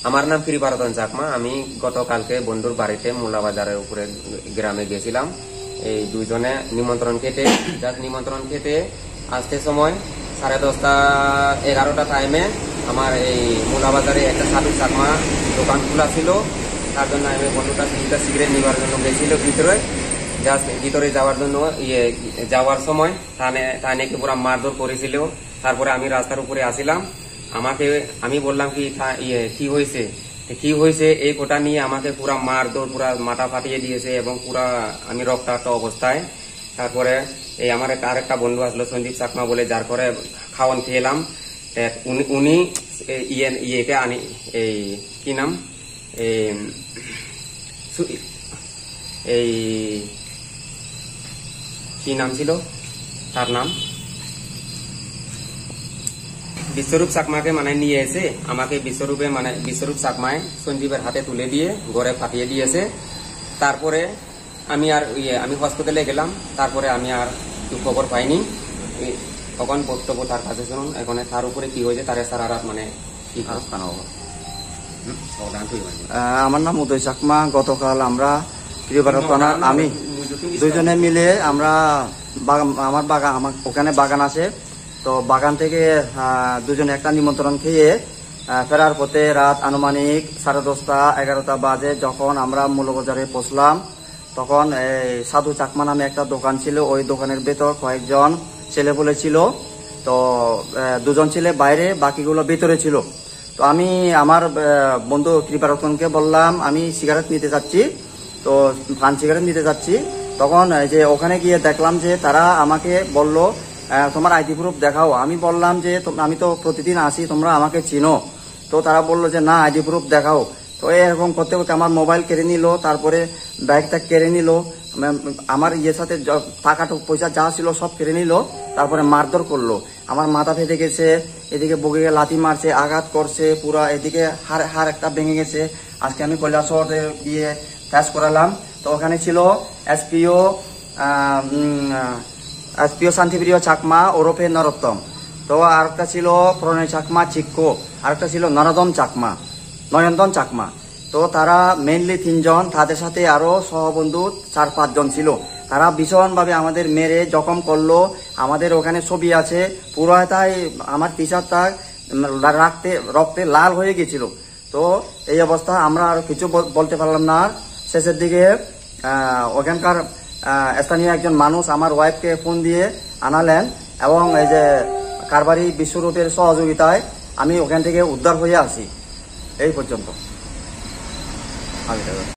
আমার নাম কৃপারতন চাকমা। আমি গতকালকে বন্ধুর বাড়িতে মুলাবাজারের উপরে গ্রামে গেছিলাম। এই দুইজনে নিমন্ত্রণ খেতে আসতে সময় 10:30 11টা টাইমে আমার এই মুলাবাজারে একটা সাধু চাকমা দোকান খোলা ছিল। তার জন্য আমি বন্ধুটা সিগারেট নেওয়ার জন্য গেছিল ভিতরে যাওয়ার জন্য যাওয়ার সময় তাকে পুরা মারধর করেছিল। তারপরে আমি রাস্তার উপরে আসিলাম। আমি বললাম কি হয়েছে এই কোটা নিয়ে আমাকে পুরা মারধর, পুরা মাথা ফাটিয়ে দিয়েছে এবং পুরা আমি রক্তাক্ত অবস্থায়। তারপরে এই আমার আরেকটা বন্ধু আসলো সঞ্জীব চাকমা বলে, যার করে খাওয়ান খেলাম। উনি ইয়েকে আনি এই কি নাম এই কি নাম ছিল তার নাম বিশ্বরূপ চাকমাকে নিয়ে এসে আমাকে বিশ্বরূপ চাকমায় সঞ্জীবের হাতে তুলে দিয়ে ঘরে ফাটিয়ে দিয়েছে। তারপরে আমি হসপিটালে গেলাম। তারপরে আমি আর খবর পাইনি। তখন বক্তব্য তার কাছে শুনুন। এখন তার উপরে কি হয়েছে তার সারা রাত আমার নাম উদয় চাকমা। গতকাল আমরা আমি দুইজনে মিলে আমরা আমার ওখানে বাগান আছে, তো বাগান থেকে দুজনে একটা নিমন্ত্রণ খেয়ে ফেরার পথে রাত আনুমানিক 10:30 11টা বাজে যখন আমরা মৌলবাজারে পৌঁছলাম, তখন এই সাধু চাকমা নামে একটা দোকান ছিল। ওই দোকানের ভেতর কয়েকজন ছেলে বলে ছিল। তো দুজন ছেলে বাইরে, বাকিগুলো ভিতরে ছিল। তো আমি আমার বন্ধু কৃপারতনকে বললাম আমি সিগারেট নিতে যাচ্ছি, তো পান সিগারেট নিতে যাচ্ছি। তখন যে ওখানে গিয়ে দেখলাম যে তারা আমাকে বলল তোমার আইডি প্রুফ দেখাও। আমি বললাম যে আমি তো প্রতিদিন আসি, তোমরা আমাকে চিনো। তো তারা বললো যে না, আইডি প্রুফ দেখাও। তো এরকম করতে করতে আমার মোবাইল কেড়ে নিল, তারপরে ব্যাগটা কেড়ে নিল, আমার সাথে টাকা পয়সা যা ছিল সব কেড়ে নিল। তারপরে মারধর করলো। আমার মাথা ফেটে গেছে, এদিকে বুকে লাথি মারছে, আঘাত করছে পুরা, এদিকে হাড় একটা ভেঙে গেছে। আজকে আমি কৈলাসহরে গিয়ে টেস্ট করালাম। তো ওখানে ছিল এসপিও শান্তিপ্রিয় চাকমা ওরফে নরোত্তম। তো আরেকটা ছিল প্রণয় চাকমা চিক্কো, আরেকটা ছিল নয়নদন চাকমা। তো তারা মেইনলি 3 জন, তাদের সাথে আরো সহবন্ধু 4-5 জন ছিল। তারা ভীষণভাবে আমাদের মেরে জখম করলো। আমাদের ওখানে ছবি আছে, পুরোটাই আমার টি শার্টটা রক্তে লাল হয়ে গেছিল। তো এই অবস্থা, আমরা আর কিছু বলতে পারলাম না। শেষের দিকে ওখানকার স্থানীয় একজন মানুষ আমার ওয়াইফকে ফোন দিয়ে আনালেন এবং এই যে কারবারি বিশ্বরূপের সহযোগিতায় আমি ওখান থেকে উদ্ধার হয়ে আসি। এই পর্যন্ত।